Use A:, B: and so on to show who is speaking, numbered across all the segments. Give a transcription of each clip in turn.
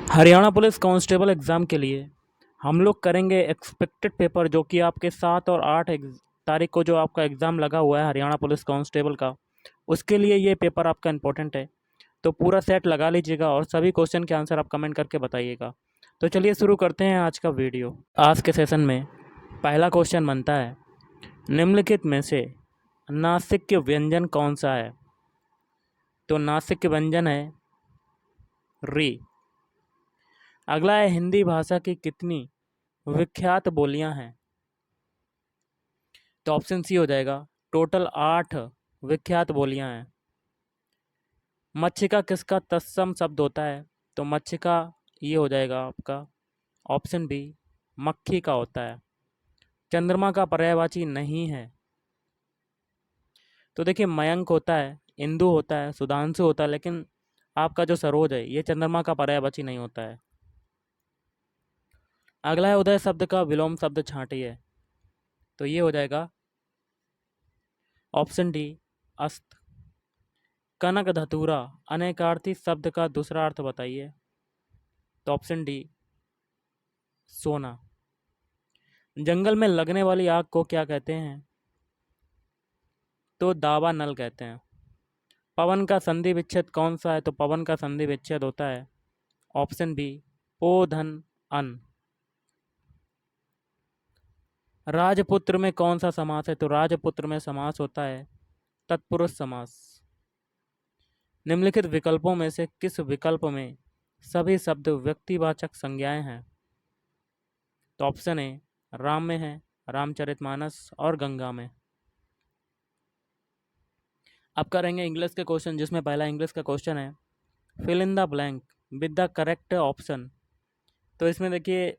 A: Haryana police constable exam के लिए हम लोग करेंगे एक्सपेक्टेड पेपर, जो कि आपके 7 और 8 तारीख को जो आपका एग्ज़ाम लगा हुआ है हरियाणा पुलिस कांस्टेबल का, उसके लिए ये पेपर आपका इम्पोर्टेंट है। तो पूरा सेट लगा लीजिएगा और सभी क्वेश्चन के आंसर आप कमेंट करके बताइएगा। तो चलिए शुरू करते हैं आज का वीडियो। आज के सेशन में पहला क्वेश्चन बनता है, निम्नलिखित में से नासिक के व्यंजन कौन सा है? तो नासिक के व्यंजन है री। अगला है, हिंदी भाषा की कितनी विख्यात बोलियां हैं? तो ऑप्शन सी हो जाएगा, टोटल 8 विख्यात बोलियां हैं। मच्छिका किसका तत्सम शब्द होता है? तो मच्छिका ये हो जाएगा आपका ऑप्शन बी, मक्खी का होता है। चंद्रमा का पर्यायवाची नहीं है। तो देखिए, मयंक होता है, इंदु होता है, सुधांशु होता है, लेकिन आपका जो सरोज है ये चंद्रमा का पर्यायवाची नहीं होता है। अगला है, उदय शब्द का विलोम शब्द छांटिए। तो ये हो जाएगा ऑप्शन डी, अस्त। कनक धतूरा अनेकार्थी शब्द का दूसरा अर्थ बताइए। तो ऑप्शन डी, सोना। जंगल में लगने वाली आग को क्या कहते हैं? तो दावा नल कहते हैं। पवन का संधि विच्छेद कौन सा है? तो पवन का संधि विच्छेद होता है ऑप्शन बी, पो धन अन। राजपुत्र में कौन सा समास है? तो राजपुत्र में समास होता है तत्पुरुष समास। निम्नलिखित विकल्पों में से किस विकल्प में सभी शब्द व्यक्तिवाचक संज्ञाएं हैं? तो ऑप्शन ए, राम में है, रामचरितमानस और गंगा में। अब करेंगे इंग्लिश के क्वेश्चन, जिसमें पहला इंग्लिश का क्वेश्चन है, fill in the blank with the correct option. तो इसमें देखिए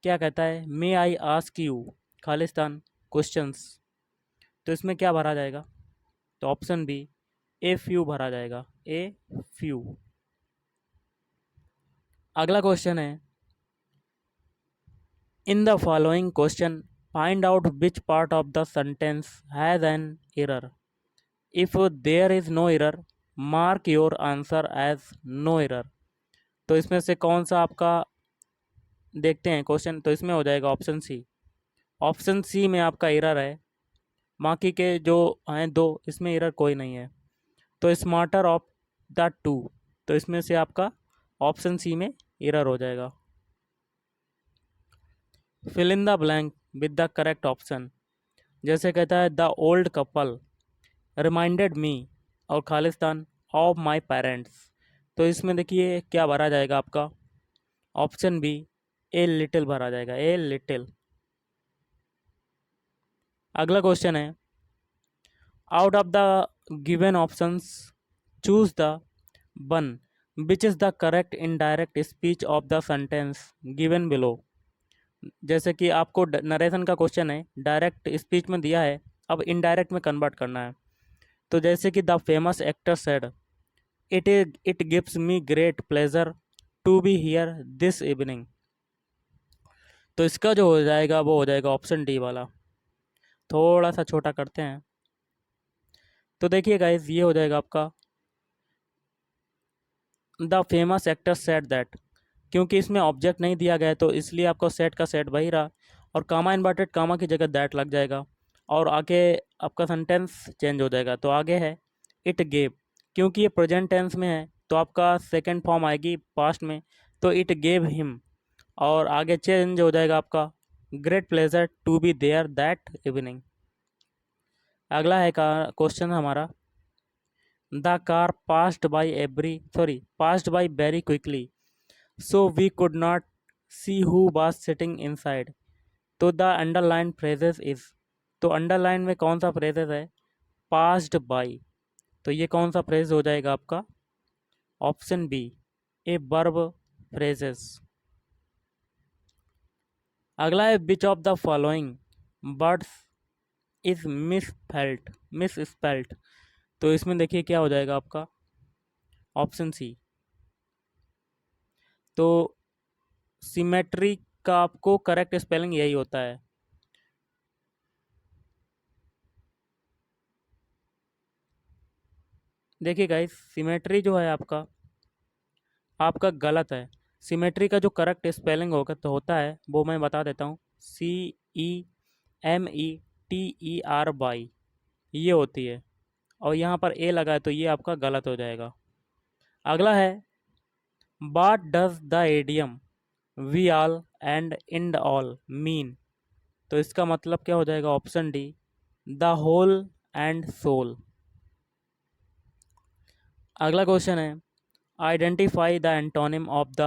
A: क्या कहता है, may I ask you Khalistan questions. तो इसमें क्या भरा जाएगा? तो ऑप्शन बी, ए फ्यू भरा जाएगा, ए फ्यू। अगला क्वेश्चन है, in the following question find out which part of the sentence has an error. If there is no error, mark your answer as no error. तो इसमें से कौन सा आपका देखते हैं क्वेश्चन? तो इसमें हो जाएगा ऑप्शन सी। ऑप्शन सी में आपका एरर है, बाकी के जो हैं दो, इसमें एरर कोई नहीं है। तो स्मार्टर ऑफ द टू, तो इसमें से आपका ऑप्शन सी में एरर हो जाएगा। Fill in the blank with the correct option, जैसे कहता है, the old couple reminded me और खालिस्तान ऑफ माई पेरेंट्स। तो इसमें देखिए क्या भरा जाएगा आपका, ऑप्शन बी, ए लिटिल भरा जाएगा, ए लिटिल। अगला क्वेश्चन है, out of the given options choose the one which is the correct indirect speech of the sentence given below. जैसे कि आपको नरेशन का क्वेश्चन है, डायरेक्ट स्पीच में दिया है, अब इनडायरेक्ट में कन्वर्ट करना है। तो जैसे कि the famous actor said, it gives me great pleasure to be here this evening. तो इसका जो हो जाएगा वो हो जाएगा ऑप्शन डी वाला। थोड़ा सा छोटा करते हैं। तो देखिए गाइस, ये हो जाएगा आपका the famous actor set that. क्योंकि इसमें ऑब्जेक्ट नहीं दिया गया है तो इसलिए आपको सेट का सेट वही रहा, और कामा इन्वर्टेड कामा की जगह दैट लग जाएगा, और आगे आपका सेंटेंस चेंज हो जाएगा। तो आगे है इट गेव, क्योंकि ये प्रेजेंट टेंस में है तो आपका सेकेंड फॉर्म आएगी पास्ट में, तो इट गेव हिम, और आगे चेंज हो जाएगा आपका great pleasure to be there that evening. अगला है का क्वेश्चन हमारा, the car passed by very quickly so we could not see who was sitting inside. तो द अंडरलाइन फ्रेजेस इज, तो अंडरलाइन में कौन सा फ्रेजेस है? Passed by. तो ये कौन सा फ्रेज हो जाएगा आपका? Option B, A verb phrases. अगला है, which of the following words is misspelt. तो इसमें देखिए क्या हो जाएगा आपका, ऑप्शन सी। तो सिमेट्री का आपको करेक्ट स्पेलिंग यही होता है। देखिए गाइस, सिमेट्री जो है आपका गलत है। सिमेट्री का जो करेक्ट स्पेलिंग होगा तो होता है वो मैं बता देता हूँ, CEMETERY, ये होती है। और यहाँ पर ए लगा है तो ये आपका गलत हो जाएगा। अगला है, what does the idiom we all and in all mean? तो इसका मतलब क्या हो जाएगा? Option D, the whole and sole. अगला क्वेश्चन है, identify the antonym of the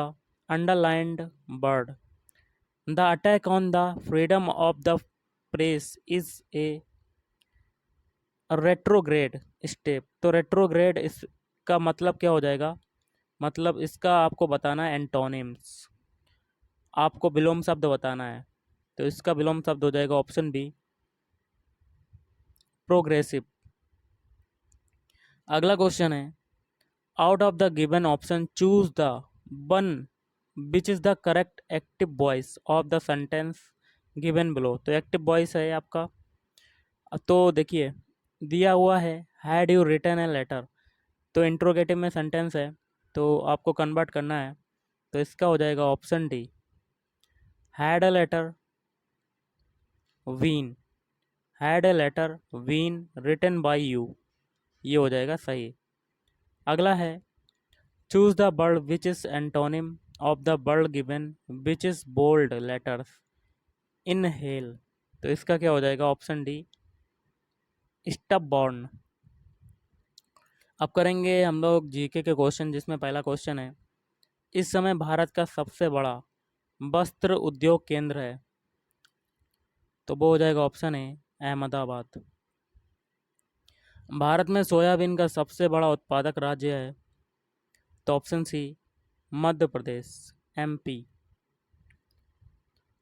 A: underlined word. The attack on the freedom of the press is a retrograde step. तो retrograde इसका मतलब क्या हो जाएगा? मतलब इसका आपको बताना है एंटोनिम्स, आपको विलोम शब्द बताना है। तो इसका विलोम शब्द हो जाएगा ऑप्शन बी, प्रोग्रेसिव। अगला क्वेश्चन है, out of the given option choose the one which is the correct active voice of the sentence given below. तो एक्टिव वॉइस है आपका, तो देखिए दिया हुआ है had you written a letter, तो इंट्रोगेटिव में सेंटेंस है तो आपको कन्वर्ट करना है। तो इसका हो जाएगा option D, had a letter been, had a letter been written by you, ये हो जाएगा सही। अगला है, choose the word which is antonym of the word given which is bold letters inhale. तो इसका क्या हो जाएगा? Option D, stubborn. अब करेंगे हम लोग जीके के क्वेश्चन, जिसमें पहला क्वेश्चन है, इस समय भारत का सबसे बड़ा वस्त्र उद्योग केंद्र है। तो वो हो जाएगा ऑप्शन ए, अहमदाबाद। भारत में सोयाबीन का सबसे बड़ा उत्पादक राज्य है। तो ऑप्शन सी, मध्य प्रदेश, MP।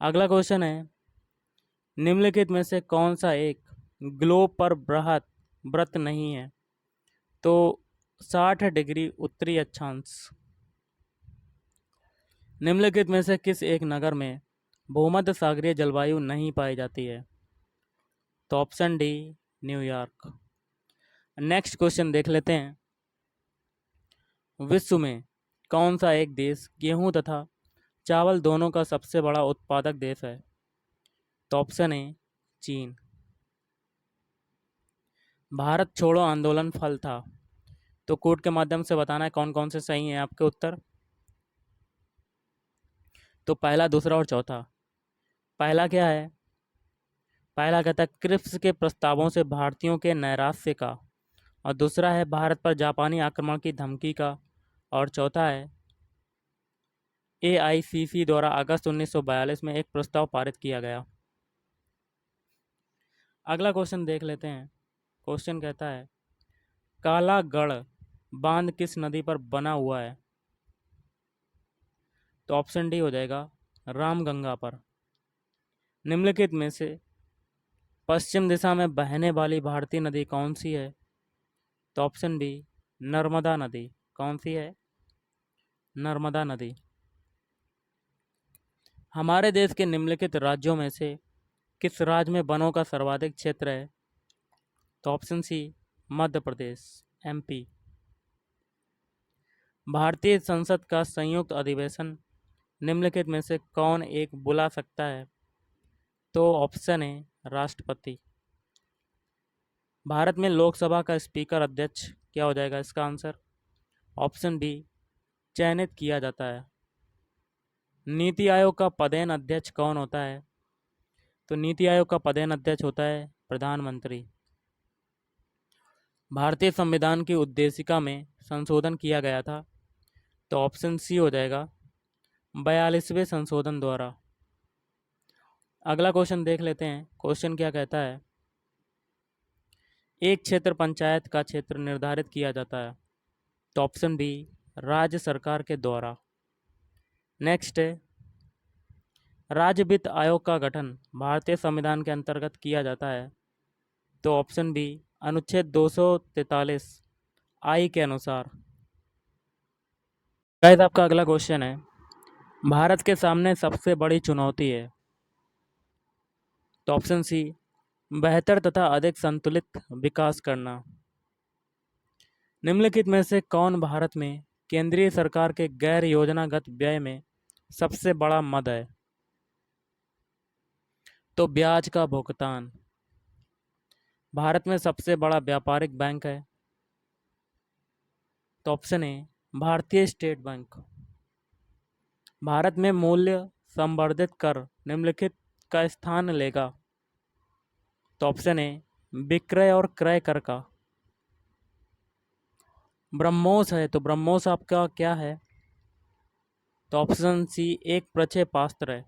A: अगला क्वेश्चन है, निम्नलिखित में से कौन सा एक ग्लोब पर बृहत व्रत नहीं है? तो 60 डिग्री उत्तरी अक्षांश। निम्नलिखित में से किस एक नगर में भूमध्य सागरीय जलवायु नहीं पाई जाती है? तो option D, New York. Next question देख लेते हैं, विश्व में कौन सा एक देश गेहूं तथा चावल दोनों का सबसे बड़ा उत्पादक देश है? तो ऑप्शन ए, चीन। भारत छोड़ो आंदोलन फल था। तो कोड के माध्यम से बताना है कौन कौन से सही हैं आपके उत्तर। तो पहला, दूसरा और चौथा। पहला क्या है? पहला कहता है क्रिप्स के प्रस्तावों से भारतीयों के नैराश्य का, और दूसरा है भारत पर जापानी आक्रमण की धमकी का, और चौथा है AICC द्वारा अगस्त 1942 में एक प्रस्ताव पारित किया गया। अगला क्वेश्चन देख लेते हैं। क्वेश्चन कहता है, कालागढ़ बांध किस नदी पर बना हुआ है? तो ऑप्शन डी हो जाएगा, रामगंगा पर। निम्नलिखित में से पश्चिम दिशा में बहने वाली भारतीय नदी कौन सी है? तो ऑप्शन बी, नर्मदा नदी। कौन सी है? नर्मदा नदी। हमारे देश के निम्नलिखित राज्यों में से किस राज्य में वनों का सर्वाधिक क्षेत्र है? तो ऑप्शन सी, मध्य प्रदेश, MP। भारतीय संसद का संयुक्त अधिवेशन निम्नलिखित में से कौन एक बुला सकता है? तो ऑप्शन ए, राष्ट्रपति। भारत में लोकसभा का स्पीकर अध्यक्ष क्या हो जाएगा इसका आंसर? ऑप्शन बी, चयनित किया जाता है। नीति आयोग का पदेन अध्यक्ष कौन होता है? तो नीति आयोग का पदेन अध्यक्ष होता है प्रधानमंत्री। भारतीय संविधान की उद्देशिका में संशोधन किया गया था। तो ऑप्शन सी हो जाएगा, 42वें संशोधन द्वारा। अगला क्वेश्चन देख लेते हैं। क्वेश्चन क्या कहता है, एक क्षेत्र पंचायत का क्षेत्र निर्धारित किया जाता है। तो ऑप्शन बी, राज्य सरकार के द्वारा। नेक्स्ट है, राज्य वित्त आयोग का गठन भारतीय संविधान के अंतर्गत किया जाता है। तो ऑप्शन बी, अनुच्छेद 243 आई के अनुसार। गाइस आपका अगला क्वेश्चन है, भारत के सामने सबसे बड़ी चुनौती है। तो ऑप्शन सी, बेहतर तथा अधिक संतुलित विकास करना। निम्नलिखित में से कौन भारत में केंद्रीय सरकार के गैर योजनागत व्यय में सबसे बड़ा मद है? तो ब्याज का भुगतान। भारत में सबसे बड़ा व्यापारिक बैंक है? तो ऑप्शन ए भारतीय स्टेट बैंक। भारत में मूल्य संवर्धित कर निम्नलिखित का स्थान लेगा? तो ऑप्शन ए विक्रय और क्रय कर का। ब्रह्मोस है, तो ब्रह्मोस आपका क्या है? तो ऑप्शन सी एक प्रक्षेपास्त्र है।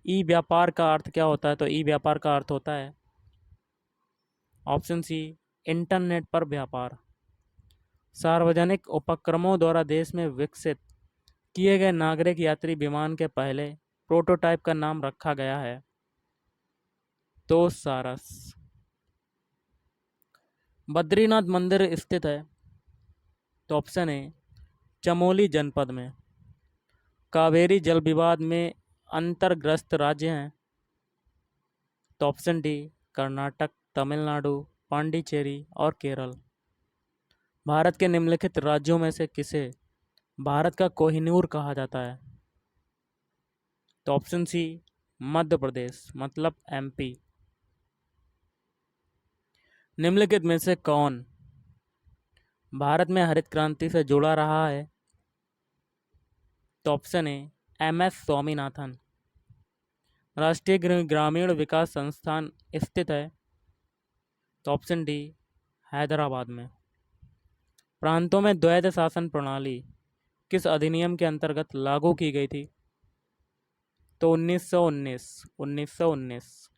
A: ई व्यापार का अर्थ क्या होता है? तो ई व्यापार का अर्थ होता है ऑप्शन सी इंटरनेट पर व्यापार। सार्वजनिक उपक्रमों द्वारा देश में विकसित किए गए नागरिक यात्री विमान के पहले प्रोटोटाइप का नाम रखा गया है? तो सारस। बद्रीनाथ मंदिर स्थित है? तो ऑप्शन ए चमोली जनपद में। कावेरी जल विवाद में अंतर्ग्रस्त राज्य हैं? तो ऑप्शन डी कर्नाटक, तमिलनाडु, पांडिचेरी और केरल। भारत के निम्नलिखित राज्यों में से किसे भारत का कोहिनूर कहा जाता है? तो ऑप्शन सी मध्य प्रदेश मतलब एमपी। निम्नलिखित में से कौन भारत में हरित क्रांति से जुड़ा रहा है? तो option A M S Swaminathan. राष्ट्रीय ग्रामीण विकास संस्थान स्थित है? तो ऑप्शन डी हैदराबाद में। प्रांतों में द्वैध शासन प्रणाली किस अधिनियम के अंतर्गत लागू की गई थी? तो 1919।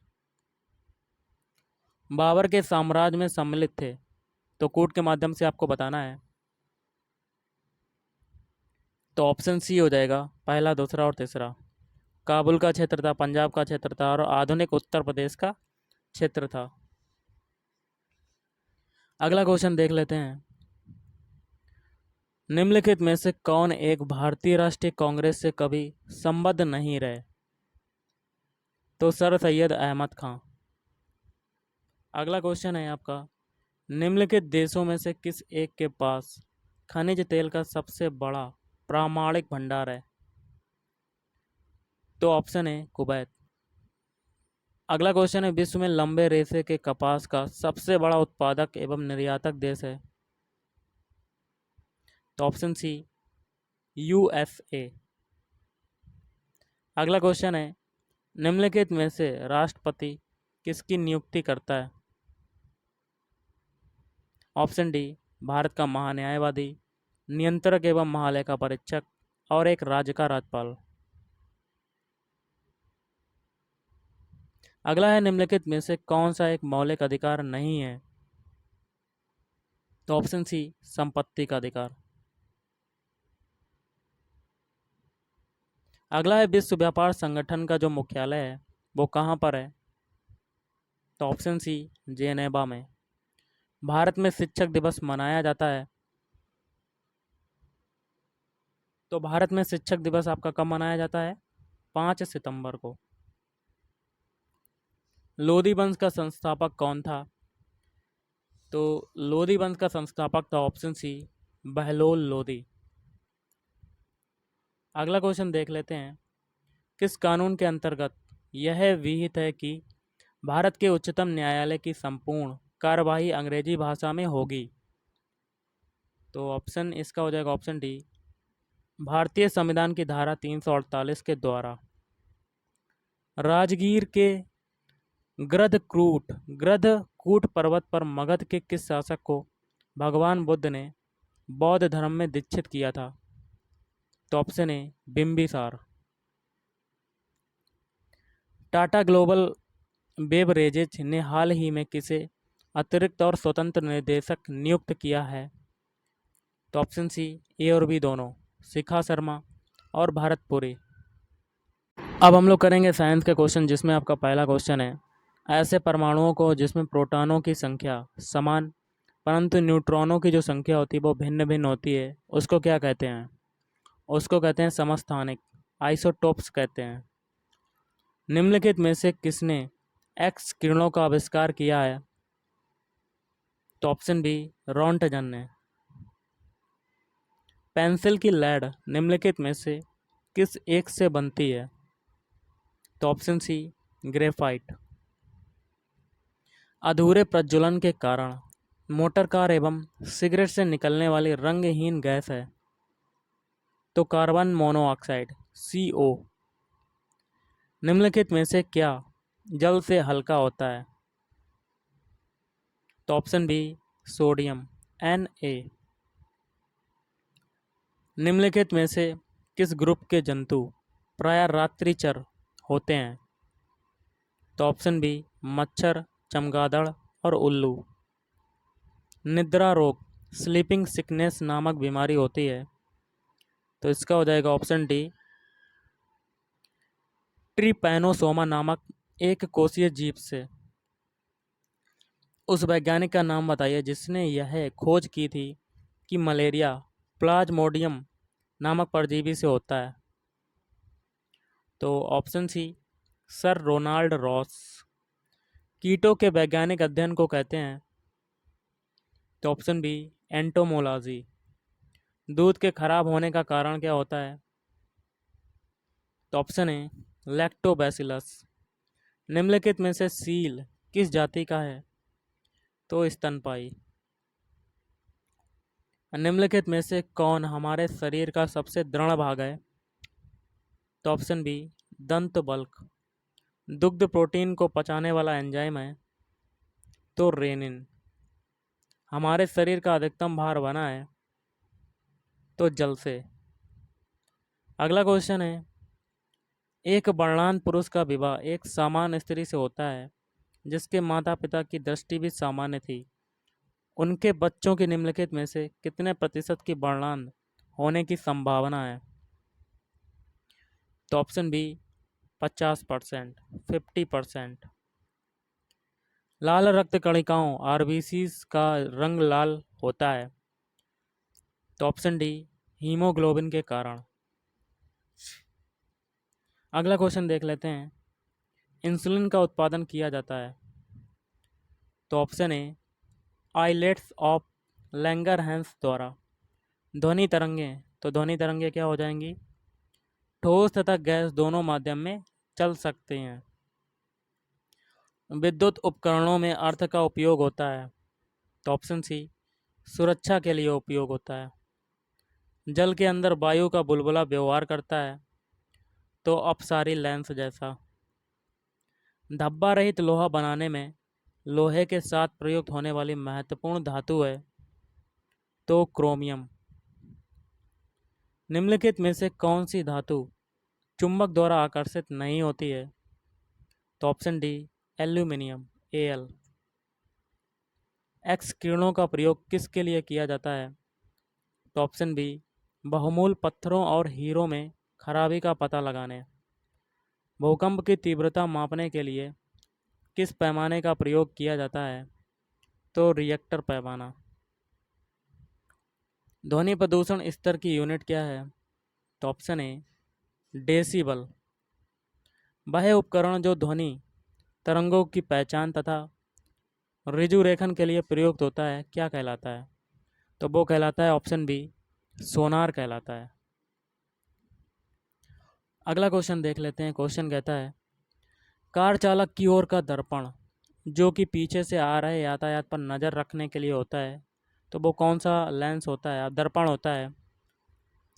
A: बाबर के साम्राज्य में सम्मिलित थे? तो कूट के माध्यम से आपको बताना है। तो ऑप्शन सी हो जाएगा पहला, दूसरा और तीसरा। काबुल का क्षेत्र था, पंजाब का क्षेत्र था और आधुनिक उत्तर प्रदेश का क्षेत्र था। अगला क्वेश्चन देख लेते हैं। निम्नलिखित में से कौन एक भारतीय राष्ट्रीय कांग्रेस से कभी संबद्ध नहीं रहे? तो सर सैयद अहमद खां। अगला क्वेश्चन है आपका, निम्नलिखित देशों में से किस एक के पास खनिज तेल का सबसे बड़ा प्रामाणिक भंडार है? तो ऑप्शन है कुवैत। अगला क्वेश्चन है, विश्व में लंबे रेशे के कपास का सबसे बड़ा उत्पादक एवं निर्यातक देश है? तो ऑप्शन सी यूएसए। अगला क्वेश्चन है, निम्नलिखित में से राष्ट्रपति किसकी नियुक्ति करता है? ऑप्शन डी भारत का महान्यायवादी, नियंत्रक एवं महालेखा परीक्षक और एक राज्य का राज्यपाल। अगला है, निम्नलिखित में से कौन सा एक मौलिक अधिकार नहीं है? तो ऑप्शन सी संपत्ति का अधिकार। अगला है, विश्व व्यापार संगठन का जो मुख्यालय है वो कहाँ पर है? तो ऑप्शन सी जेनेवा में। भारत में शिक्षक दिवस मनाया जाता है? तो भारत में शिक्षक दिवस आपका कब मनाया जाता है? 5 सितंबर को। लोधी वंश का संस्थापक कौन था? तो लोधी वंश का संस्थापक था ऑप्शन सी बहलोल लोधी। अगला क्वेश्चन देख लेते हैं, किस कानून के अंतर्गत यह विहित है कि भारत के उच्चतम न्यायालय की संपूर्ण कार्यवाही अंग्रेजी भाषा में होगी? तो ऑप्शन इसका हो जाएगा ऑप्शन डी भारतीय संविधान की धारा 348 के द्वारा। राजगीर के गृधकूट पर्वत पर मगध के किस शासक को भगवान बुद्ध ने बौद्ध धर्म में दीक्षित किया था? तो ऑप्शन ए बिम्बिसार। टाटा ग्लोबल बेवरेजेज ने हाल ही में किसे अतिरिक्त और स्वतंत्र निर्देशक नियुक्त किया है? तो ऑप्शन सी ए और बी दोनों, शिखा शर्मा और भारतपुरी। अब हम लोग करेंगे साइंस के क्वेश्चन, जिसमें आपका पहला क्वेश्चन है, ऐसे परमाणुओं को जिसमें प्रोटॉनों की संख्या समान परंतु न्यूट्रॉनों की जो संख्या होती है वो भिन्न भिन्न होती है, उसको क्या कहते हैं? उसको कहते हैं समस्थानिक, आइसोटोप्स कहते हैं। निम्नलिखित में से किसने एक्स किरणों का आविष्कार किया है? तो ऑप्शन बी रोंटगन ने। पेंसिल की लेड निम्नलिखित में से किस एक से बनती है? तो ऑप्शन सी ग्रेफाइट। अधूरे प्रज्वलन के कारण मोटर कार एवं सिगरेट से निकलने वाली रंगहीन गैस है। तो कार्बन मोनोऑक्साइड CO। निम्नलिखित में से क्या जल से हल्का होता है? तो ऑप्शन बी सोडियम Na। निम्नलिखित में से किस ग्रुप के जंतु प्रायः रात्रिचर होते हैं? तो ऑप्शन बी मच्छर, चमगादड़ और उल्लू। निद्रा रोग स्लीपिंग सिकनेस नामक बीमारी होती है। तो इसका हो जाएगा ऑप्शन डी ट्रिपैनोसोमा नामक एक कोषीय जीव से। उस वैज्ञानिक का नाम बताइए जिसने यह खोज की थी कि मलेरिया प्लाज्मोडियम नामक परजीवी से होता है। तो option C sir Ronald Ross. कीटों के वैज्ञानिक अध्ययन को कहते हैं? तो ऑप्शन बी एंटोमोलॉजी। दूध के खराब होने का कारण क्या होता है? तो ऑप्शन ए लैक्टोबैसिलस। निम्नलिखित में से सील किस जाति का है? तो स्तनपायी। निम्नलिखित में से कौन हमारे शरीर का सबसे दृढ़ भाग है? तो ऑप्शन बी दंत बल्क। दुग्ध प्रोटीन को पचाने वाला एंजाइम है। तो रेनिन। हमारे शरीर का अधिकतम भार बना है? तो जल से। अगला क्वेश्चन है एक वर्णांत पुरुष का विवाह एक सामान्य स्त्री से होता है जिसके माता पिता की दृष्टि भी सामान्य थी। उनके बच्चों की निम्नलिखित में से कितने प्रतिशत की वर्णांत होने की संभावना है? तो ऑप्शन बी 50%, 50%। लाल रक्त कणिकाओं RBCs का रंग लाल होता है। तो ऑप्शन डी हीमोग्लोबिन के कारण। अगला क्वेश्चन देख लेते हैं इंसुलिन का उत्पादन किया जाता है। तो option A islets of Langerhans द्वारा। ध्वनि तरंगें, तो ध्वनि तरंगें क्या हो जाएंगी? ठोस तथा गैस दोनों माध्यम में चल सकते हैं। विद्युत उपकरणों में अर्थ का उपयोग होता है। तो ऑप्शन सी सुरक्षा के लिए उपयोग होता है। जल के अंदर वायु का बुलबुला व्यवहार करता है। तो अपसारी लेंस जैसा। धब्बा रहित लोहा बनाने में लोहे के साथ प्रयुक्त होने वाली महत्वपूर्ण धातु है। तो क्रोमियम। निम्नलिखित में से कौन सी धातु चुंबक द्वारा आकर्षित नहीं होती है? तो option D aluminium Al। X किरणों का प्रयोग किसके लिए किया जाता है? तो ऑप्शन बी बहुमूल पत्थरों और हीरों में खराबी का पता लगाने। भूकंप की तीव्रता मापने के लिए किस पैमाने का प्रयोग किया जाता है? तो रिएक्टर पैमाना। ध्वनि प्रदूषण स्तर की यूनिट क्या है? तो ऑप्शन ए डेसिबल। वह उपकरण जो ध्वनि तरंगों की पहचान तथा ऋजुरेखन के लिए प्रयुक्त होता है क्या कहलाता है? तो वो कहलाता है ऑप्शन बी सोनार कहलाता है। अगला क्वेश्चन देख लेते हैं। क्वेश्चन कहता है कार चालक की ओर का दर्पण जो कि पीछे से आ रहे यातायात पर नज़र रखने के लिए होता है तो वो कौन सा लेंस होता है, दर्पण होता है?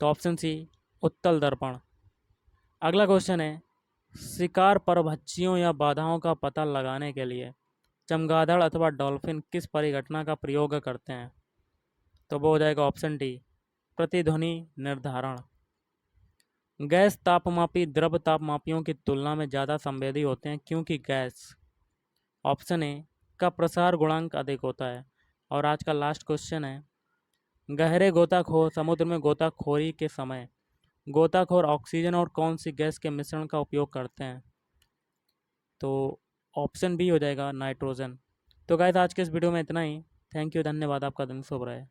A: तो ऑप्शन सी उत्तल दर्पण। अगला क्वेश्चन है शिकार परभक्षियों या बाधाओं का पता लगाने के लिए चमगादड़ अथवा डॉल्फिन किस परिघटना का प्रयोग करते हैं? तो वो हो जाएगा ऑप्शन डी प्रतिध्वनि निर्धारण। गैस तापमापी द्रव तापमापियों की तुलना में ज़्यादा संवेदी होते हैं क्योंकि गैस ऑप्शन ए का प्रसार गुणांक अधिक होता है। और आज का लास्ट क्वेश्चन है गहरे गोताखोर समुद्र में गोताखोरी के समय गोताखोर ऑक्सीजन और कौन सी गैस के मिश्रण का उपयोग करते हैं? तो ऑप्शन बी हो जाएगा नाइट्रोजन। तो गाइस आज के इस वीडियो में इतना ही। थैंक यू, धन्यवाद, आपका दिन शुभ रहे।